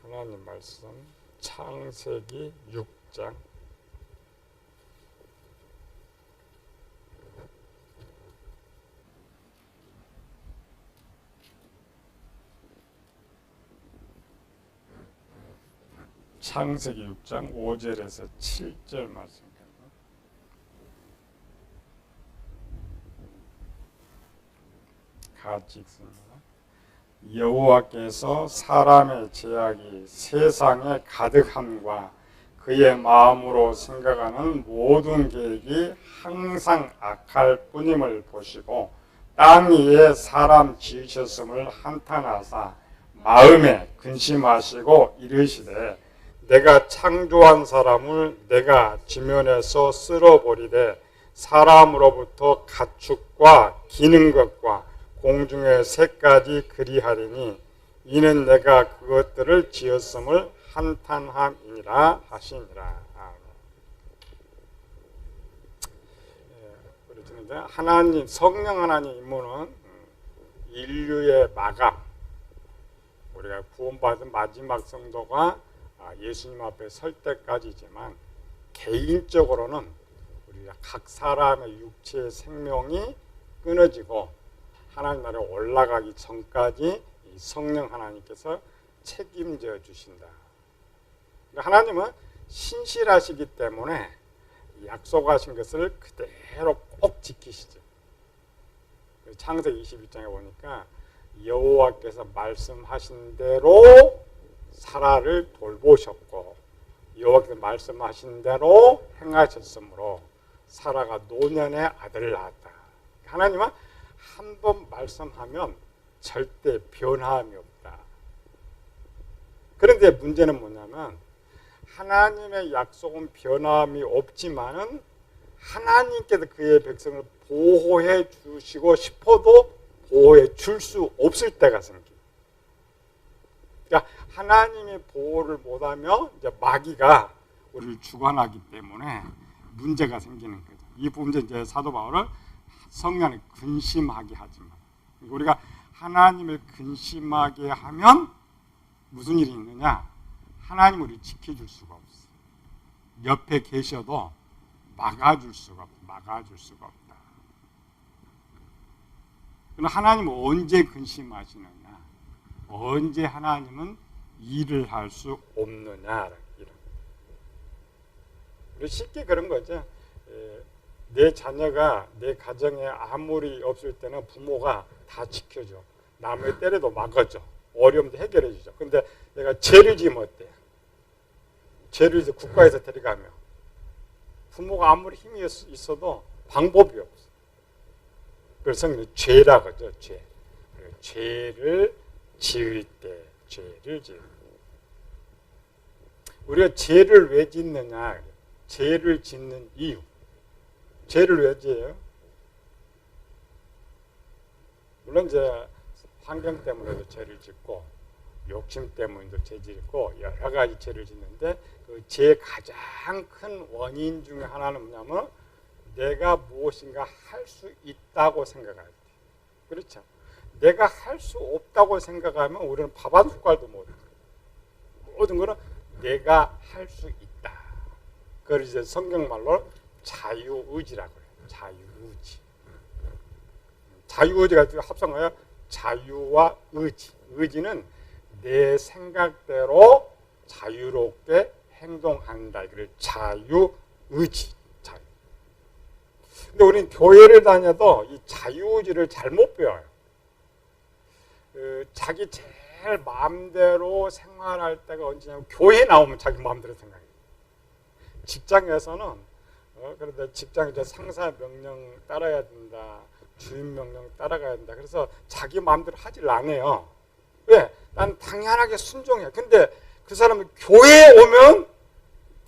하나님 말씀 창세기 6장 창세기 6장 5절에서 7절 말씀입니다. 같이 읽습니다. 여호와께서 사람의 죄악이 세상에 가득함과 그의 마음으로 생각하는 모든 계획이 항상 악할 뿐임을 보시고 땅 위에 사람 지으셨음을 한탄하사 마음에 근심하시고 이르시되 내가 창조한 사람을 내가 지면에서 쓸어버리되 사람으로부터 가축과 기는 것과 공중의 새까지 그리하리니 이는 내가 그것들을 지었음을 한탄함이니라 하시니라. 하나님, 성령 하나님 임무는 인류의 마감, 우리가 구원받은 마지막 성도가 예수님 앞에 설 때까지지만 개인적으로는 우리가 각 사람의 육체의 생명이 끊어지고 하나님 나라에 올라가기 전까지 이 성령 하나님께서 책임져 주신다. 하나님은 신실하시기 때문에 약속하신 것을 그대로 꼭 지키시죠. 창세기 22장에 보니까 여호와께서 말씀하신 대로 사라를 돌보셨고 여호와께서 말씀하신 대로 행하셨으므로 사라가 노년에 아들을 낳았다. 하나님은 한 번 말씀하면 절대 변함이 없다. 그런데 문제는 뭐냐면 하나님의 약속은 변함이 없지만은 하나님께서 그의 백성을 보호해 주시고 싶어도 보호해 줄 수 없을 때가 생깁니다. 그러니까 하나님의 보호를 못하며 이제 마귀가 우리를 주관하기 때문에 문제가 생기는 거죠. 이 부분에 이제 사도 바울은 성령을 근심하게 하지 마. 우리가 하나님을 근심하게 하면 무슨 일이 있느냐? 하나님 우리를 지켜줄 수가 없어. 옆에 계셔도 막아줄 수가 없다. 그럼 하나님은 언제 근심하시느냐? 언제 하나님은 일을 할 수 없느냐? 우리 쉽게 그런 거죠. 내 자녀가 내 가정에 아무리 없을 때는 부모가 다 지켜줘. 남을 때려도 막아줘. 어려움도 해결해 주죠. 근데 내가 죄를 지으면 어때요? 죄를 이제 국가에서 데려가면 부모가 아무리 힘이 있어도 방법이 없어. 그래서 죄라고 하죠. 죄. 죄를 지을 때 죄를 지을 때. 우리가 죄를 왜 짓느냐? 죄를 짓는 이유. 죄를 왜 지어요? 물론 이제 환경 때문에도 죄를 짓고 욕심 때문에도 죄 짓고 여러 가지 죄를 짓는데 그 죄의 가장 큰 원인 중에 하나는 뭐냐면 내가 무엇인가 할 수 있다고 생각할 때. 그렇죠? 내가 할 수 없다고 생각하면 우리는 밥 한 숟갈도 못 해요. 모든 거는 내가 할 수 있다. 그걸 이제 성경말로 자유의지라고 해요. 자유의지. 자유의지가 합성하여 자유와 의지. 의지는 내 생각대로 자유롭게 행동한다. 그래서 자유의지. 자유. 근데 우리는 교회를 다녀도 이 자유의지를 잘못 배워요. 자기 제일 마음대로 생활할 때가 언제냐면 교회 나오면 자기 마음대로 생각해요. 직장에서는 그런데 직장에서 상사 명령 따라야 된다. 주인 명령 따라가야 된다. 그래서 자기 마음대로 하질 않아요. 왜? 난 당연하게 순종해. 근데 그 사람은 교회에 오면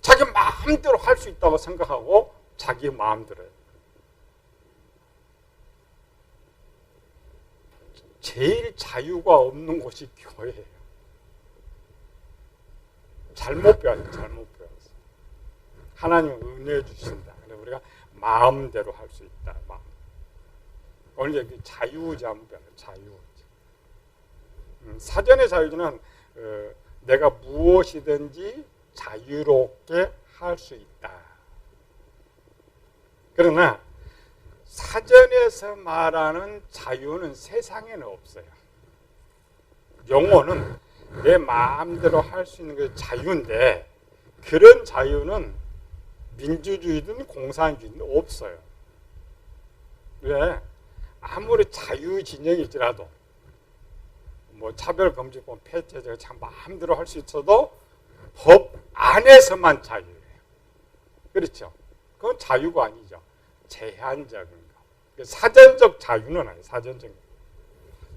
자기 마음대로 할 수 있다고 생각하고 자기 마음대로 해요. 제일 자유가 없는 곳이 교회예요. 잘못 배웠어요. 잘못 배웠어요. 하나님은 은혜 주신다. 그래서 우리가 마음대로 할 수 있다. 마음. 오늘 자유의지 한번 배워요. 자유의지. 사전의 자유의지는 내가 무엇이든지 자유롭게 할 수 있다. 그러나 사전에서 말하는 자유는 세상에는 없어요. 영혼은 내 마음대로 할 수 있는 게 자유인데 그런 자유는 민주주의든 공산주의든 없어요. 왜? 아무리 자유 진영일지라도 뭐 차별금지법 폐지해서 참 마음대로 할 수 있어도 법 안에서만 자유예요. 그렇죠? 그건 자유가 아니죠. 제한적인 거. 사전적 자유는 아니에요.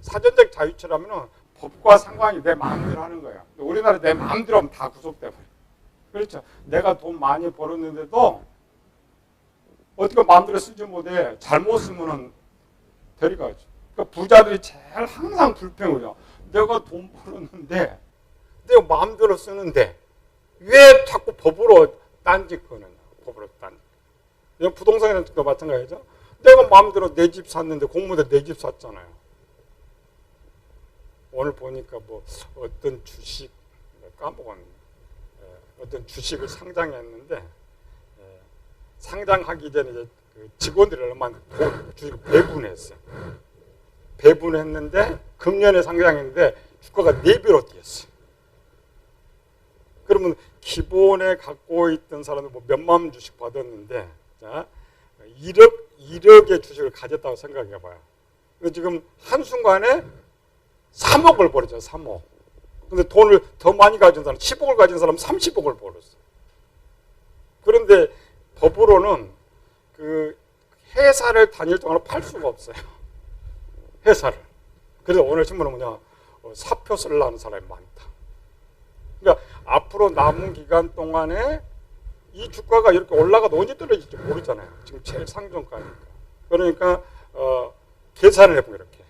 사전적 자유처라면 법과 상관이 내 마음대로 하는 거예요. 우리나라 내 마음대로 하면 다 구속돼 버려요. 그렇죠? 내가 돈 많이 벌었는데도 어떻게 마음대로 쓰지 못해. 잘못 쓰면은 데려가죠. 그러니까 부자들이 제일 항상 불평해요. 내가 돈 벌었는데 내가 마음대로 쓰는데 왜 자꾸 법으로 딴짓 거느냐. 법으로 딴짓. 부동산에도 마찬가지죠. 내가 마음대로 내 집 샀는데 공무원들 내 집 샀잖아요. 오늘 보니까 뭐 어떤 주식 까먹었네. 어떤 주식을 상장했는데 상장하기 전에 이제 직원들이 얼마 주식 배분했어요. 배분했는데 금년에 상장했는데 주가가 4배로 뛰었어요. 그러면 기본에 갖고 있던 사람들 뭐 몇만 주식 받았는데 자 1억의 주식을 가졌다고 생각해 봐요. 지금 한순간에 3억을 벌었죠. 3억. 근데 돈을 더 많이 가진 사람, 10억을 가진 사람 30억을 벌었어. 그런데 법으로는 그 회사를 다닐 동안 팔 수가 없어요. 회사를. 그래서 오늘 신문은 뭐냐, 사표 쓰려는 사람이 많다. 그러니까 앞으로 남은 기간 동안에 이 주가가 이렇게 올라가도 언제 떨어질지 모르잖아요. 지금 제일 상종가니까. 그러니까 계산을 해보면 이렇게.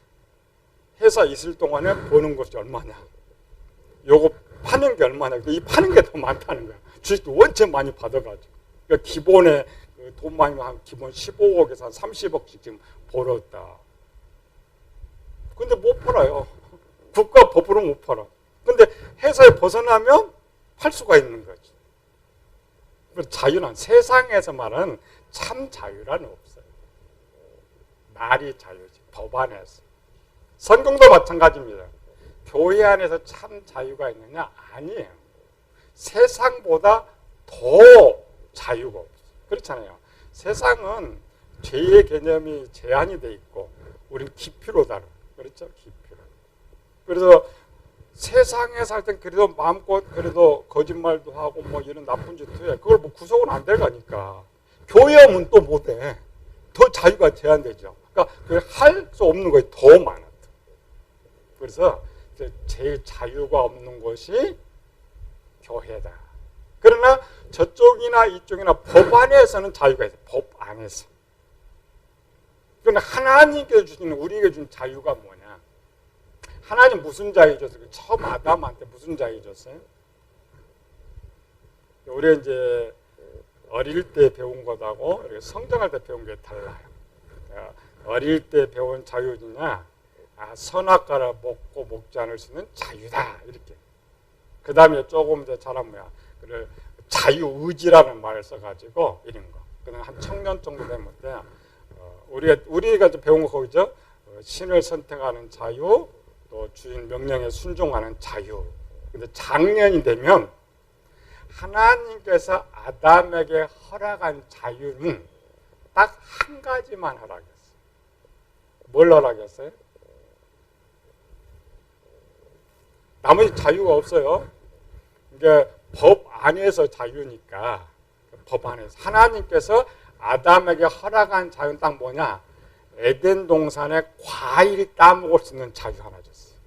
회사 있을 동안에 버는 것이 얼마냐. 요거 파는 게 얼마냐. 이 파는 게 더 많다는 거야. 주식도 원체 많이 받아가지고. 그러니까 기본에 돈 많이 한 기본 15억에서 한 30억씩 지금 벌었다. 근데 못 팔아요. 국가 법으로 못 팔아. 근데 회사에 벗어나면 팔 수가 있는 거지. 자유는 세상에서 말하는 참 자유란 없어요. 말이 자유지. 법 안에서. 성경도 마찬가지입니다. 교회 안에서 참 자유가 있느냐? 아니에요. 세상보다 더 자유가 없어요. 그렇잖아요. 세상은 죄의 개념이 제한이 돼 있고 우리는 깊이로 다뤄요. 그렇죠? 깊이로. 그래서 세상에 살 땐 그래도 마음껏 그래도 거짓말도 하고 뭐 이런 나쁜 짓도 해. 그걸 뭐 구속은 안 돼가니까. 교회 오면 또 못해. 더 자유가 제한되죠. 그러니까 할 수 없는 것이 더 많아. 그래서 제일 자유가 없는 것이 교회다. 그러나 저쪽이나 이쪽이나 법 안에서는 자유가 있어요. 법 안에서. 그러나 하나님께서 주시는 우리에게 준 자유가 뭐냐? 하나님 무슨 자유 줬어요? 처음 아담한테 무슨 자유 줬어요? 우리 이제 어릴 때 배운 것하고 성장할 때 배운 게 달라요. 어릴 때 배운 자유냐? 선악과를 먹고 먹지 않을 수 있는 자유다. 이렇게. 그 다음에 조금 더 자라면 뭐야? 자유의지라는 말을 써가지고 이런 거. 그냥 한 청년 정도 되면 우리가 배운 거 거기죠. 신을 선택하는 자유, 또 주인 명령에 순종하는 자유. 근데 작년이 되면 하나님께서 아담에게 허락한 자유는 딱 한 가지만 허락했어요. 뭘 허락했어요? 나머지 자유가 없어요. 이게 법 안에서 자유니까 법 안에서 하나님께서 아담에게 허락한 자유는 딱 뭐냐? 에덴 동산에 과일 따먹을 수 있는 자유 하나 줬어요.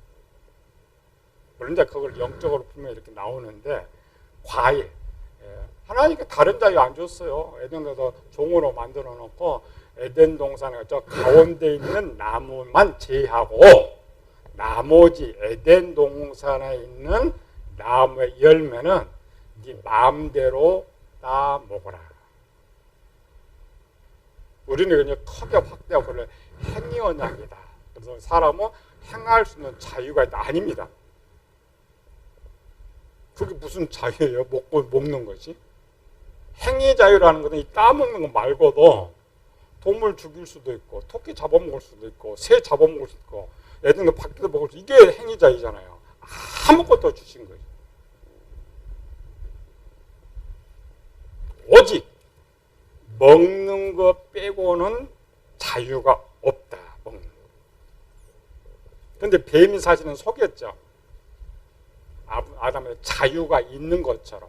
물론 이제 그걸 영적으로 풀면 이렇게 나오는데 과일. 하나님께 다른 자유 안 줬어요. 에덴에서 종으로 만들어 놓고 에덴 동산에 저 가운데 있는 나무만 제하고 나머지 에덴 동산에 있는 나무의 열매는 네 마음대로 따 먹어라. 우리는 그냥 크게 확대하고 그걸 행위 언약이다. 그래서 사람은 행할 수 있는 자유가 있다. 아닙니다. 그게 무슨 자유예요? 먹는 것이? 행위 자유라는 것은 이 까먹는 거 말고도 동물 죽일 수도 있고 토끼 잡아먹을 수도 있고 새 잡아먹을 수도 있고 애들 밖에서 먹을 수 이게 행위 자유잖아요. 아무것도 주신 거예요. 오직 먹는 것 빼고는 자유가 없다. 먹는 거. 그런데 뱀이 사실은 속였죠. 아담의 자유가 있는 것처럼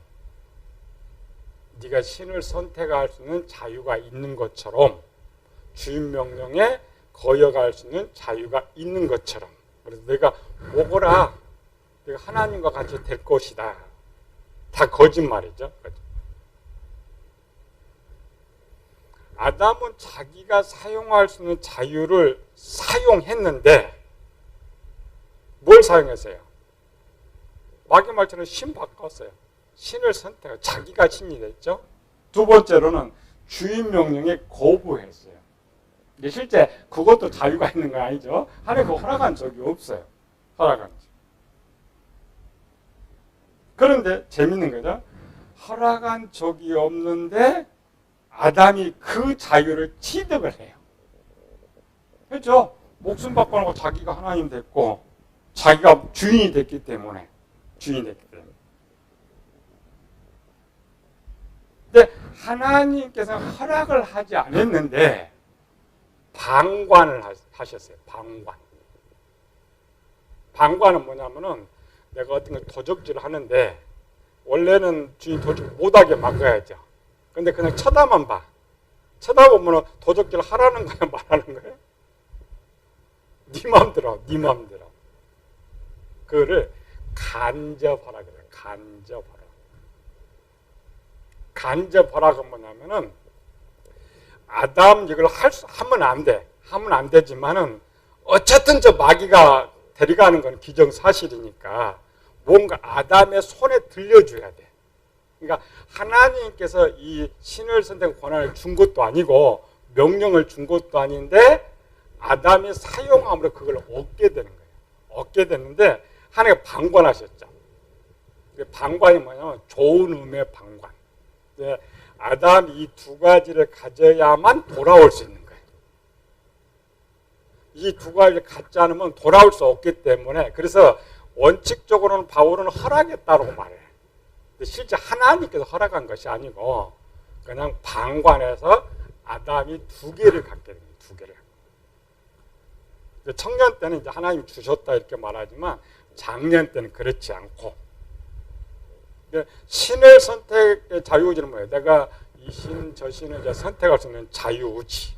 네가 신을 선택할 수 있는 자유가 있는 것처럼 주인 명령에 거역할 수 있는 자유가 있는 것처럼 그래서 내가 먹어라. 내가 하나님과 같이 될 것이다. 다 거짓말이죠. 아담은 자기가 사용할 수 있는 자유를 사용했는데 뭘 사용했어요? 마귀 말처럼 신 바꿨어요. 신을 선택하고 자기가 신이 됐죠. 두 번째로는 주인 명령에 거부했어요. 실제 그것도 자유가 있는 거 아니죠. 하나님 그거 허락한 적이 없어요. 허락한 적. 그런데 재밌는 거죠. 허락한 적이 없는데 아담이 그 자유를 취득을 해요. 그렇죠? 목숨 바꿔놓고 자기가 하나님 됐고 자기가 주인이 됐기 때문에 근데 하나님께서는 허락을 하지 않았는데 방관을 하셨어요. 방관은 뭐냐면은 내가 어떤 걸 도적질을 하는데 원래는 주인 도적 못하게 막아야죠. 근데 그냥 쳐다만 봐. 쳐다보면 도적질 하라는 거야 말하는 거예요? 네 맘대로. 그거를 간접하라 그래요. 간접하라가 뭐냐면은 아담 이걸 하면 안 돼. 하면 안 되지만은 어쨌든 저 마귀가 데려가는 건 기정사실이니까 뭔가 아담의 손에 들려줘야 돼. 그러니까 하나님께서 이 신을 선택 권한을 준 것도 아니고 명령을 준 것도 아닌데 아담이 사용함으로 그걸 얻게 되는 거예요. 얻게 됐는데 하나님가 방관하셨죠. 방관이 뭐냐면 좋은 의미의 방관. 아담이 이 두 가지를 가져야만 돌아올 수 있는 거예요. 이 두 가지를 갖지 않으면 돌아올 수 없기 때문에 그래서 원칙적으로는 바울은 허락했다고 말해요. 근데 실제 하나님께서 허락한 것이 아니고 그냥 방관해서 아담이 두 개를 갖게 됩니다. 두 개를. 청년 때는 이제 하나님이 주셨다 이렇게 말하지만 장년 때는 그렇지 않고 신을 선택의 자유의지는 뭐예요? 내가 이 신, 저 신을 이제 선택할 수 있는 자유의지.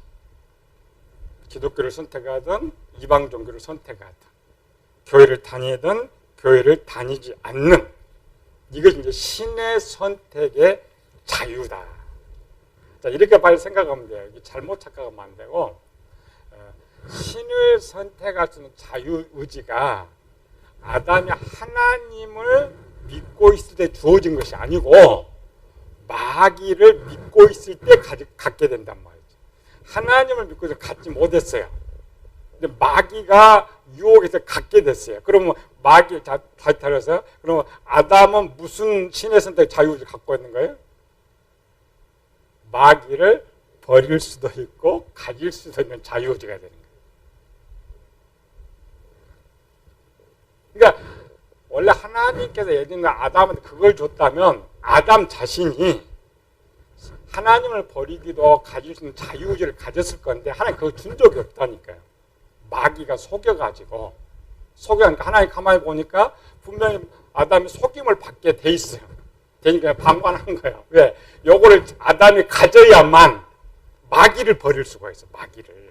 기독교를 선택하든 이방 종교를 선택하든 교회를 다니든 교회를 다니지 않는 이것이 이제 신의 선택의 자유다. 자, 이렇게 빨리 생각하면 돼요. 잘못 착각하면 안 되고 신을 선택할 수 있는 자유의지가 아담이 하나님을 믿고 있을 때 주어진 것이 아니고 마귀를 믿고 있을 때 갖게 된단 말이죠. 하나님을 믿고 갖지 못했어요. 근데 마귀가 유혹해서 갖게 됐어요. 그러면 마귀 다시 타려서 그러면 아담은 무슨 신의 선택 자유를 갖고 있는 거예요? 마귀를 버릴 수도 있고 가질 수도 있는 자유의지가 되는 거예요. 그러니까 원래 하나님께서 예전에 아담한테 그걸 줬다면 아담 자신이 하나님을 버리기도 가질 수 있는 자유의지를 가졌을 건데 하나님 그거 준 적이 없다니까요. 마귀가 속여가지고 속여가니까 하나님 가만히 보니까 분명히 아담이 속임을 받게 돼 있어요. 되니까 방관한 거예요. 왜? 요거를 아담이 가져야만 마귀를 버릴 수가 있어. 마귀를.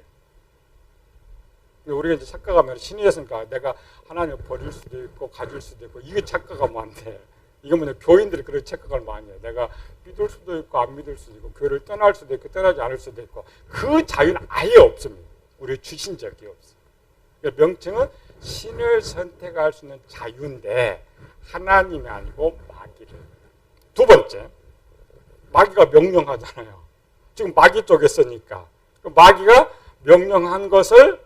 우리가 이제 착각하면 신이 됐으니까 내가 하나님을 버릴 수도 있고 가질 수도 있고 이게 착각하면 안 돼. 이거 뭐냐 교인들이 그렇게 착각을 많이 해요. 내가 믿을 수도 있고 안 믿을 수도 있고 교회를 떠날 수도 있고 떠나지 않을 수도 있고 그 자유는 아예 없습니다. 우리 주신 적이 없어요. 그러니까 명칭은 신을 선택할 수 있는 자유인데 하나님이 아니고 마귀를. 두 번째, 마귀가 명령하잖아요. 지금 마귀 쪽에 쓰니까 마귀가 명령한 것을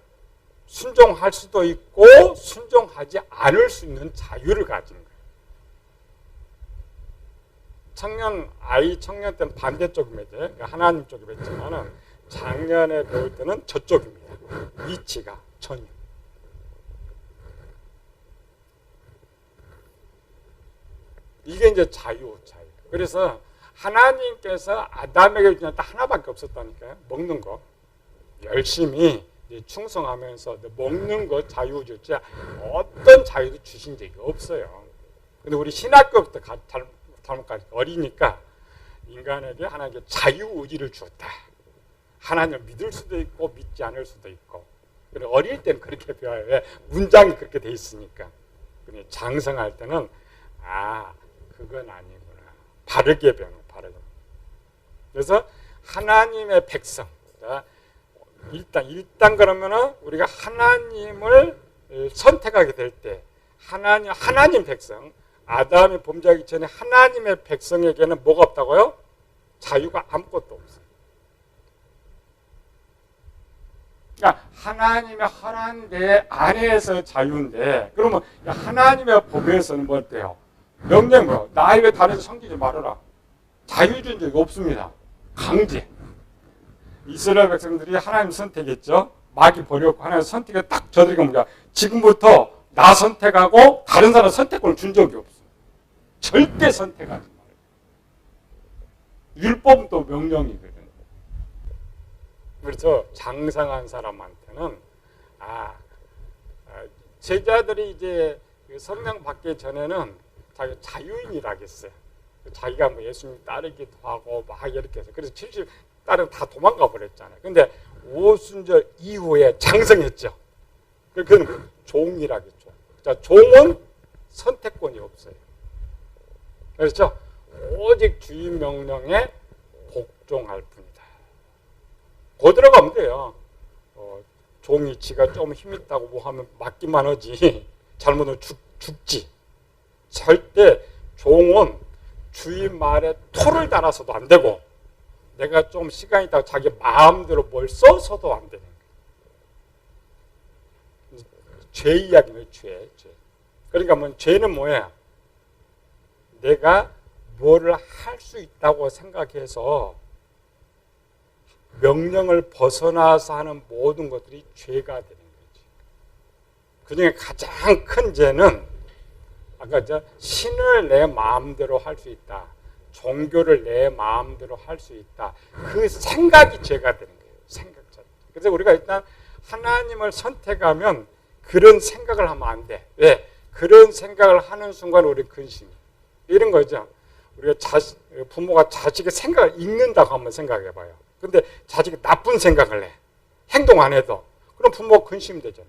순종할 수도 있고 순종하지 않을 수 있는 자유를 가진 거예요. 청년 때는 반대쪽입니다. 그러니까 하나님 쪽이 맺지만은 작년에 배울 때는 저쪽입니다. 위치가 전혀. 이게 이제 자유. 그래서 하나님께서 아담에게 주는 딱 하나밖에 없었다니까요. 먹는 거. 열심히 충성하면서 먹는 거 자유 주지 어떤 자유도 주신 적이 없어요. 근데 우리 신학교부터 잘못까지 어리니까 인간에게 하나님께 자유의지를 주었다. 하나님을 믿을 수도 있고 믿지 않을 수도 있고. 그래 어릴 때는 그렇게 배워요. 왜? 문장이 그렇게 돼 있으니까. 근데 장성할 때는 그건 아니구나. 바르게 배우는 바르게. 그래서 하나님의 백성. 일단 그러면은 우리가 하나님을 선택하게 될 때 하나님 백성 아담이 범죄하기 전에 하나님의 백성에게는 뭐가 없다고요? 자유가 아무것도 없어요. 그러니까 하나님의 허락한 데 안에서 자유인데 그러면 하나님의 법에서는 뭐 어때요? 명령 뭐요? 나의 외 다른 섬기지 말아라. 자유 준 적이 없습니다. 강제. 이스라엘 백성들이 하나님 선택했죠. 마귀 버렸고 하나님 선택에 딱 저들에게 뭐야? 지금부터 나 선택하고 다른 사람 선택권을 준 적이 없어. 절대 선택하지 말아요. 율법은 또 명령이거든. 그래서 장성한 사람한테는 제자들이 이제 성령 받기 전에는 자기 자유인이라겠어요. 자기가 뭐 예수님 따르기도 하고 막 이렇게 해서 그래서 70 딸은 다 도망가 버렸잖아요. 근데 오순절 이후에 장성했죠. 그건 종이라겠죠. 자, 종은 선택권이 없어요. 그렇죠? 오직 주인 명령에 복종할 뿐이다. 거 들어가면 돼요. 종이 지가 좀 힘있다고 뭐 하면 맞기만 하지. 잘못하면 죽지. 절대 종은 주인 말에 토를 달아서도 안 되고 내가 좀 시간이 있다고 자기 마음대로 뭘 써서도 안 되는 거예요. 죄 이야기는 죄. 그러니까 뭐 죄는 뭐야? 내가 뭐를 할 수 있다고 생각해서 명령을 벗어나서 하는 모든 것들이 죄가 되는 거지. 그중에 가장 큰 죄는 아까 신을 내 마음대로 할 수 있다. 종교를 내 마음대로 할 수 있다. 그 생각이 죄가 되는 거예요. 생각 자체. 그래서 우리가 일단 하나님을 선택하면 그런 생각을 하면 안 돼. 왜? 그런 생각을 하는 순간 우리 근심이. 이런 거죠. 우리가 부모가 자식의 생각을 읽는다고 한번 생각해 봐요. 근데 자식이 나쁜 생각을 해. 행동 안 해도. 그럼 부모가 근심되잖아.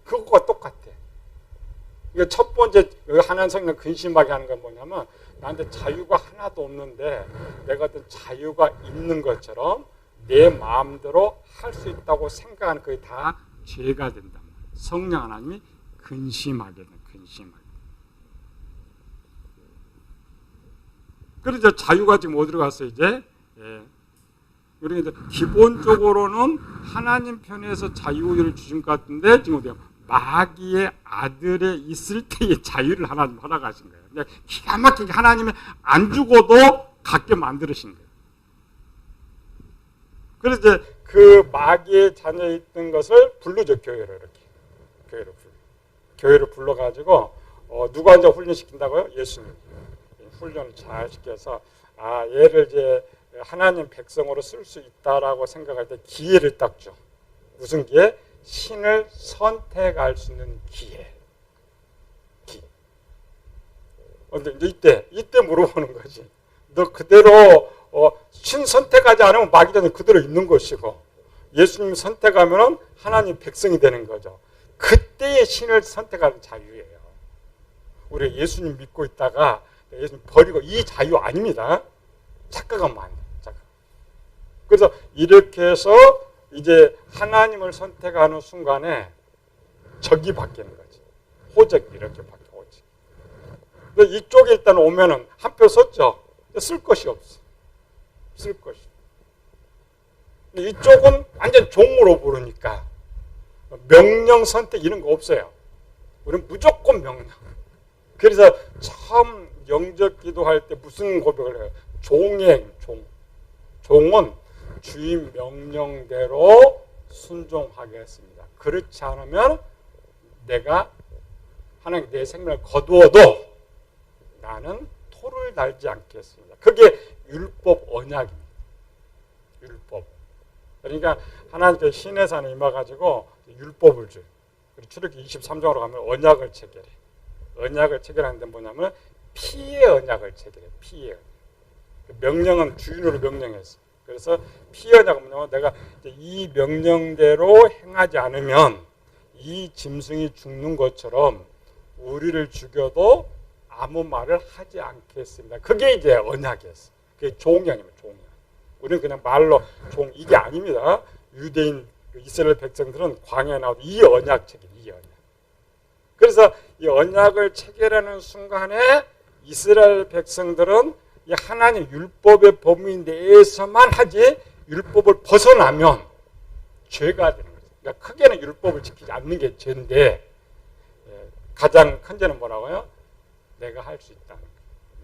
그것과 똑같아. 이거 첫 번째 하나님 성령 근심하게 하는 건 뭐냐면 나한테 자유가 하나도 없는데 내가 어떤 자유가 있는 것처럼 내 마음대로 할 수 있다고 생각하는 그게 다 죄가 된다. 성령 하나님이 근심하게 돼. 근심하게. 그래서 자유가 지금 어디로 갔어요 이제? 그러니까 기본적으로는 하나님 편에서 자유를 주신 것 같은데 지금 어디요? 마귀의 아들에 있을 때의 자유를 하나님 허락하신 거예요. 근데 기가 막히게 하나님이 안 주고도 갖게 만들으신 거예요. 그래서 이제 그 마귀의 자녀에 있던 것을 부르죠. 교회를 이렇게. 교회를 불러가지고 누가 이제 훈련시킨다고요? 예수님. 훈련을 잘 시켜서 얘를 이제 하나님 백성으로 쓸 수 있다라고 생각할 때 기회를 딱 줘. 무슨 기회? 신을 선택할 수 있는 기회. 근데 이제 이때 물어보는 거지. 너 그대로 신 선택하지 않으면 마귀자는 그대로 있는 것이고 예수님 선택하면 하나님 백성이 되는 거죠. 그때의 신을 선택하는 자유예요. 우리 예수님 믿고 있다가 예수님 버리고 이 자유 아닙니다. 착각하면 안 돼요. 그래서 이렇게 해서 이제 하나님을 선택하는 순간에 적이 바뀌는 거지. 호적이 이렇게 바뀌어 오지. 근데 이쪽에 일단 오면은 한 표 썼죠. 쓸 것이 없어. 쓸 것이. 근데 이쪽은 완전 종으로 부르니까 명령 선택 이런 거 없어요. 우리는 무조건 명령. 그래서 처음 영접 기도할 때 무슨 고백을 해요? 종행, 종은 주인 명령대로 순종하겠습니다. 그렇지 않으면 내가 하나님 내 생명을 거두어도 나는 토를 달지 않겠습니다. 그게 율법 언약입니다. 율법. 그러니까 하나님께 시내산에 임해가지고 율법을 줘요. 그리고 출애굽기 23장으로 가면 언약을 체결해. 언약을 체결하는데 뭐냐면 피의 언약을 체결해. 피의 언약. 명령은 주인으로 명령했어. 그래서 피의 언약은 뭐냐면 내가 이 명령대로 행하지 않으면 이 짐승이 죽는 것처럼 우리를 죽여도 아무 말을 하지 않겠습니다. 그게 이제 언약이었어. 그게 종령입니다. 종령. 우리는 그냥 말로 이게 아닙니다. 유대인 이스라엘 백성들은 광야에 나와도 이 언약 체결, 이 언약. 그래서 이 언약을 체결하는 순간에 이스라엘 백성들은 이 하나님 율법의 범위 내에서만 하지 율법을 벗어나면 죄가 되는 거죠. 그러니까 크게는 율법을 지키지 않는 게 죄인데 가장 큰 죄는 뭐라고요? 내가 할 수 있다는 거예요.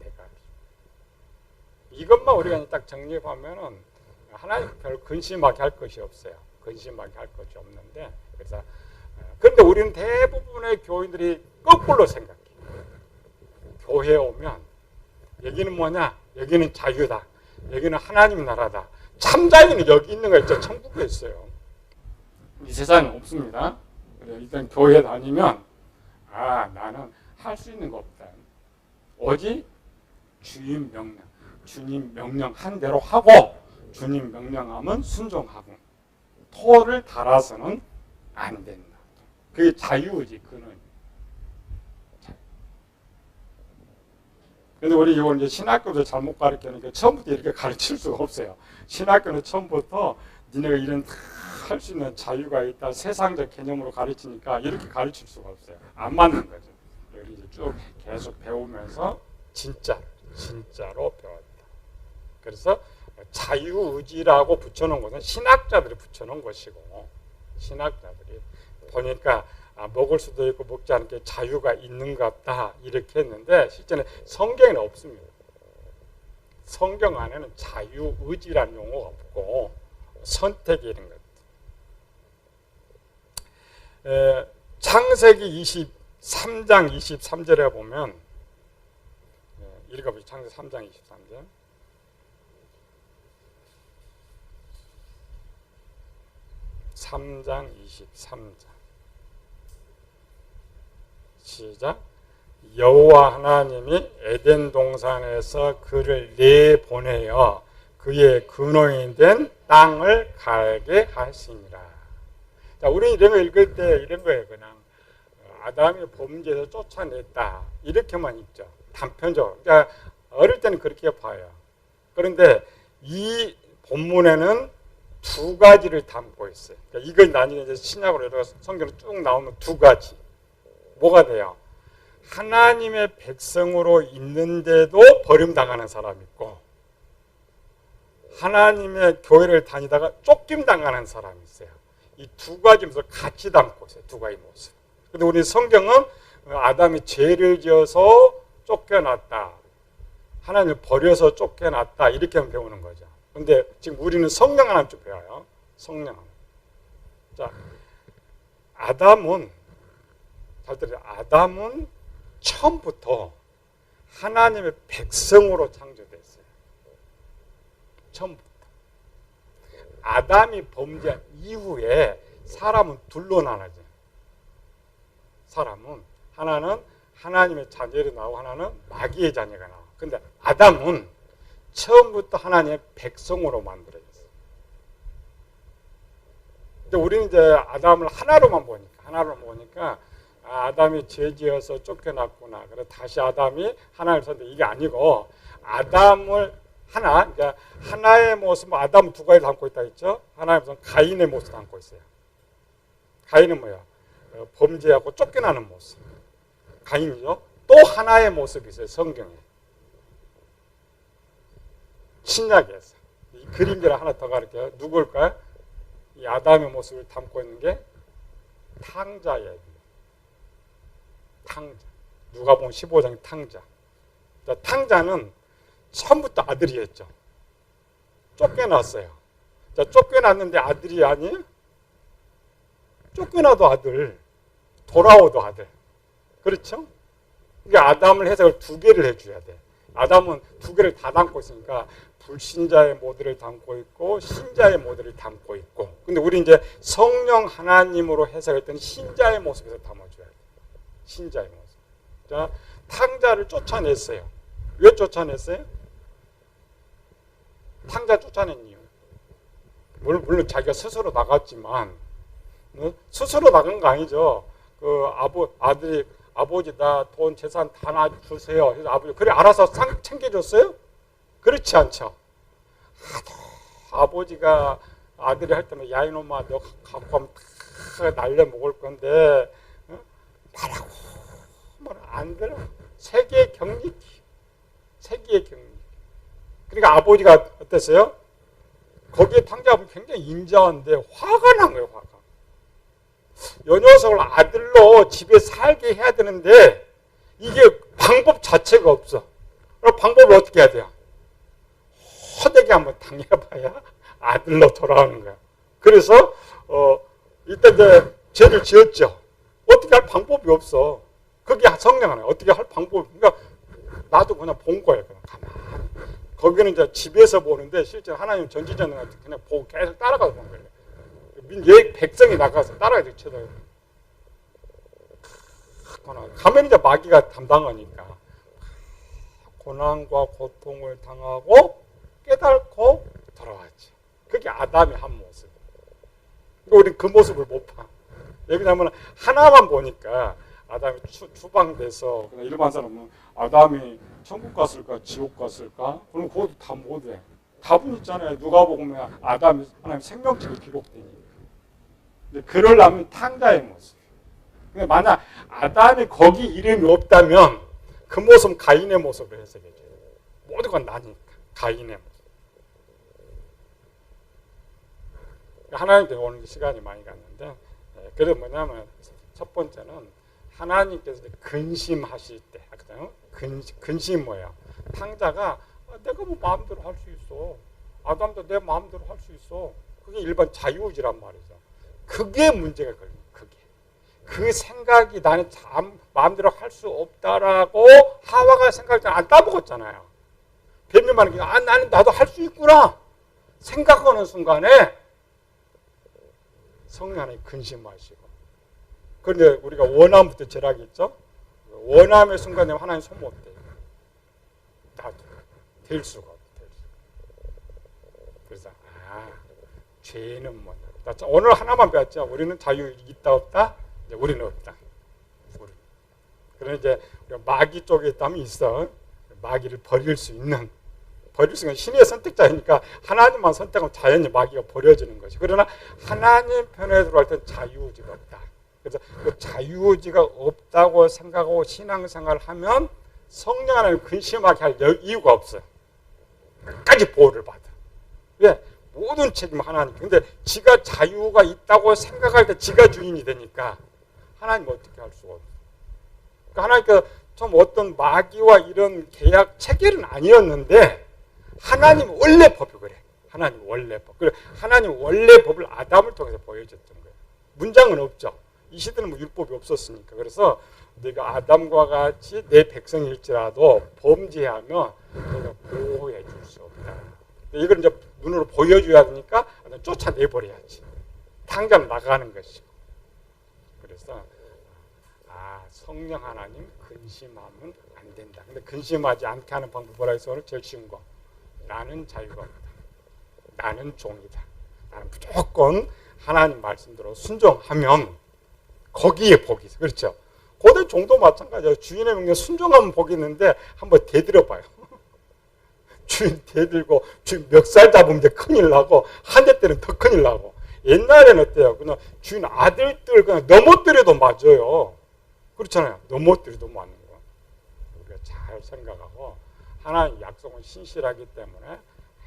내가 할 수 있다. 이것만 우리가 딱 정리하면은 하나님 별 근심하게 할 것이 없어요. 근심하게 할 것이 없는데 그래서 그런데 우리는 대부분의 교인들이 거꾸로 생각해요. 교회에 오면 여기는 뭐냐? 여기는 자유다. 여기는 하나님 나라다. 참 자유는 여기 있는 거 있죠. 천국에 있어요. 이 세상에 없습니다. 일단 교회 다니면 나는 할 수 있는 거 없다. 오직 주님 명령, 주님 명령한 대로 하고 주님 명령하면 순종하고 토를 달아서는 안 된다. 그게 자유의지 근원. 근데 우리 이걸 이제 신학교도 잘못 가르치니까 처음부터 이렇게 가르칠 수가 없어요. 신학교는 처음부터 니네가 이런 할 수 있는 자유가 있다 세상적 개념으로 가르치니까 이렇게 가르칠 수가 없어요. 안 맞는 거죠. 여기 이제 쭉 계속 배우면서 진짜로 배웠다. 그래서 자유의지라고 붙여놓은 것은 신학자들이 붙여놓은 것이고 신학자들이 보니까 먹을 수도 있고 먹지 않을 게 자유가 있는 것 같다 이렇게 했는데 실제는 성경에는 없습니다. 성경 안에는 자유의지라는 용어가 없고 선택이 이런 것. 창세기 23장 23절에 보면 읽어보죠. 창세기 3장 23절. (3장 23절) 시작. 여호와 하나님이 에덴 동산에서 그를 내보내어 그의 근원이 된 땅을 갈게 하시니라. 자, 우리는 이런 거 읽을 때 이런 거예요. 그냥 아담이 범죄에서 쫓아냈다 이렇게만 읽죠. 단편적으로. 그러니까 어릴 때는 그렇게 봐요. 그런데 이 본문에는 두 가지를 담고 있어요. 그러니까 이걸 나중에 이제 신약으로 여러 성경으로 쭉 나오면 두 가지. 뭐가 돼요? 하나님의 백성으로 있는데도 버림당하는 사람이 있고 하나님의 교회를 다니다가 쫓김당하는 사람이 있어요. 이 두 가지 모습을 같이 담고 있어요. 두 가지 모습. 근데 우리 성경은 아담이 죄를 지어서 쫓겨났다. 하나님을 버려서 쫓겨났다. 이렇게만 배우는 거죠. 근데 지금 우리는 성령 하나님 좀 배워요. 성령 하나님. 자, 아담은 잘 들어요. 아담은 처음부터 하나님의 백성으로 창조됐어요. 처음부터. 아담이 범죄한 이후에 사람은 둘로 나눠져요. 사람은 하나는 하나님의 자녀로 나오고 하나는 마귀의 자녀가 나와요. 근데 아담은 처음부터 하나님의 백성으로 만들어졌어요. 근데 우리는 이제 아담을 하나로만 보니까 아담이 죄지어서 쫓겨났구나. 그래서 다시 아담이 하나님을 선택. 이게 아니고 아담을 그러니까 하나의 모습, 아담은 두 가지 담고 있다 했죠. 하나의 모습은 가인의 모습 담고 있어요. 가인은 뭐야? 범죄하고 쫓겨나는 모습. 가인이죠. 또 하나의 모습이 있어요. 성경에. 신약에서. 이 그림자를 하나 더 가르쳐요. 누굴까요? 이 아담의 모습을 담고 있는 게 탕자예요. 탕자. 누가복음 15장 탕자. 자, 탕자는 처음부터 아들이었죠. 쫓겨났어요. 자, 쫓겨났는데 아들이 아니에요? 쫓겨나도 아들, 돌아오도 아들. 그렇죠? 그러니까 아담을 해석을 두 개를 해줘야 돼. 아담은 두 개를 다 담고 있으니까 불신자의 모델을 담고 있고 신자의 모델을 담고 있고. 근데 우리 이제 성령 하나님으로 해석했더니 신자의 모습에서 담아줘야 돼. 신자의 모습. 자, 탕자를 쫓아냈어요. 왜 쫓아냈어요? 탕자 쫓아낸 이유. 물론 자기가 스스로 나갔지만 스스로 나간 거 아니죠. 그 아들이 아버지 나 돈 재산 다 주세요. 그래서 아버지 그래 알아서 챙겨줬어요? 그렇지 않죠. 아버지가 아들이 할 때는 야 이놈아 너 갖고 하면 다 날려 먹을 건데 말하고 안 들어. 세계의 경리. 세계의 경리. 그러니까 아버지가 어땠어요? 거기에 탕자분 굉장히 인자한데 화가 난 거예요. 화가. 요 녀석을 아들로 집에 살게 해야 되는데 이게 방법 자체가 없어. 그럼 방법을 어떻게 해야 돼요? 허되게 한번 당해봐야 아들로 돌아오는 거야. 그래서 일단 이제 죄를 지었죠. 어떻게 할 방법이 없어. 그게 성령 하나. 어떻게 할 방법이. 그러니까 나도 그냥 본 거예요. 그냥 가만히. 거기는 이제 집에서 보는데 실제 하나님 전지전능한테 그냥 보고 계속 따라가서 본 거예요. 백성이 나가서 따라가서 쳐다요. 가면 이제 마귀가 담당하니까 고난과 고통을 당하고 깨닫고 돌아왔지. 그게 아담의 한 모습. 우리는 그 모습을 못 봐. 왜냐하면 하나만 보니까 아담이 추방돼서 일반 사람은 아담이 천국 갔을까 지옥 갔을까? 그럼 그것도 다 못해. 답은 있잖아요. 누가 보면 아담이 하나님 생명책에 기록되니까. 근데 그러려면 탕자의 모습. 만약 아담이 거기 이름이 없다면 그 모습은 가인의 모습을 해석해줘요. 모든 건 나니까. 가인의 모습. 하나님께 오는 시간이 많이 갔는데 그래서 뭐냐면 첫 번째는 하나님께서 근심하실 때 근심 뭐예요? 탕자가 내가 뭐 마음대로 할 수 있어. 아담도 내 마음대로 할 수 있어. 그게 일반 자유의지란 말이죠. 그게 문제가 걸려요. 그 생각이 나는 마음대로 할 수 없다라고 하와가 생각할 때 안 따먹었잖아요. 뱀이 말하는 게 나는 나도 할 수 있구나 생각하는 순간에 성령 하나님 근심하시고. 그런데 우리가 원함부터 절하기 있죠. 원함의 순간에 하나님 손 못 대요. 나도 될 수가 없어. 그래서 죄는 뭐냐. 오늘 하나만 배웠죠. 우리는 자유 있다 없다. 이제 우리는 없다. 그런 이제 마귀 쪽에 있다면 있어. 마귀를 버릴 수 있는 신의 선택자이니까 하나님만 선택하면 자연히 마귀가 버려지는 것이. 그러나 하나님 편에 들어갈 때는 자유의지가 없다. 그래서 그 자유의지가 없다고 생각하고 신앙생활을 하면 성령 하나님 근심하게 할 이유가 없어요. 끝까지 보호를 받아. 왜? 모든 책임 하나님. 근데 지가 자유가 있다고 생각할 때 지가 주인이 되니까 하나님 어떻게 할 수가 없어요. 그러니까 하나님께서 좀 어떤 마귀와 이런 계약 체결은 아니었는데 하나님 원래 법이 그래. 하나님 원래 법. 그래 하나님 원래 법을 아담을 통해서 보여줬던 거예요. 문장은 없죠. 이 시대는 뭐 율법이 없었으니까. 그래서 내가 아담과 같이 내 백성일지라도 범죄하면 내가 보호해 줄 수 없다. 이걸 이제 눈으로 보여줘야 되니까 쫓아내버려야지. 당장 나가는 것이고. 그래서 성령 하나님 근심하면 안 된다. 근데 근심하지 않게 하는 방법 뭐라 해서 오늘 제일 쉬운 거. 나는 자유가 없다. 나는 종이다. 나는 무조건 하나님 말씀대로 순종하면 거기에 복이 있어. 그렇죠? 고대 종도 마찬가지예요. 주인의 명령에 순종하면 복이 있는데 한번 대들어봐요. 주인 대들고 주인 멱살 잡으면 이제 큰일 나고 한 대 때는 더 큰일 나고. 옛날에는 어때요? 그냥 주인 아들들 그냥 넘어뜨려도 맞아요. 그렇잖아요. 넘어뜨려도 맞는 거. 우리가 잘 생각하고 하나님 약속은 신실하기 때문에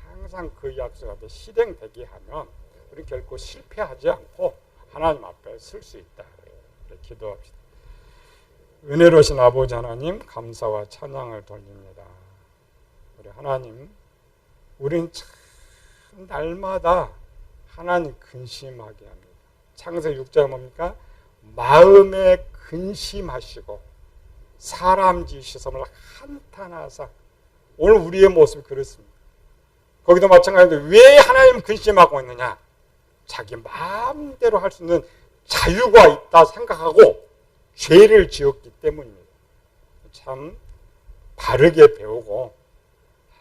항상 그 약속한테 실행되게 하면 우리 결코 실패하지 않고 하나님 앞에 설 수 있다. 기도합시다. 은혜로우신 아버지 하나님 감사와 찬양을 돌립니다. 우리 하나님, 우리는 참 날마다 하나님 근심하게 합니다. 창세기 6장에 뭡니까? 마음에 근심하시고 사람 지으시음을 한탄하사. 오늘 우리의 모습이 그렇습니다. 거기도 마찬가지로 왜 하나님 근심하고 있느냐? 자기 마음대로 할 수 있는 자유가 있다 생각하고 죄를 지었기 때문입니다. 참 바르게 배우고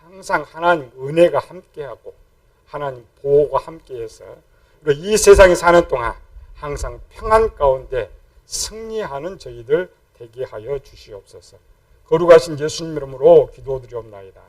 항상 하나님 은혜가 함께하고 하나님 보호가 함께해서 이 세상에 사는 동안 항상 평안 가운데 승리하는 저희들 되게 하여 주시옵소서. 거룩하신 예수님 이름으로 기도드리옵나이다.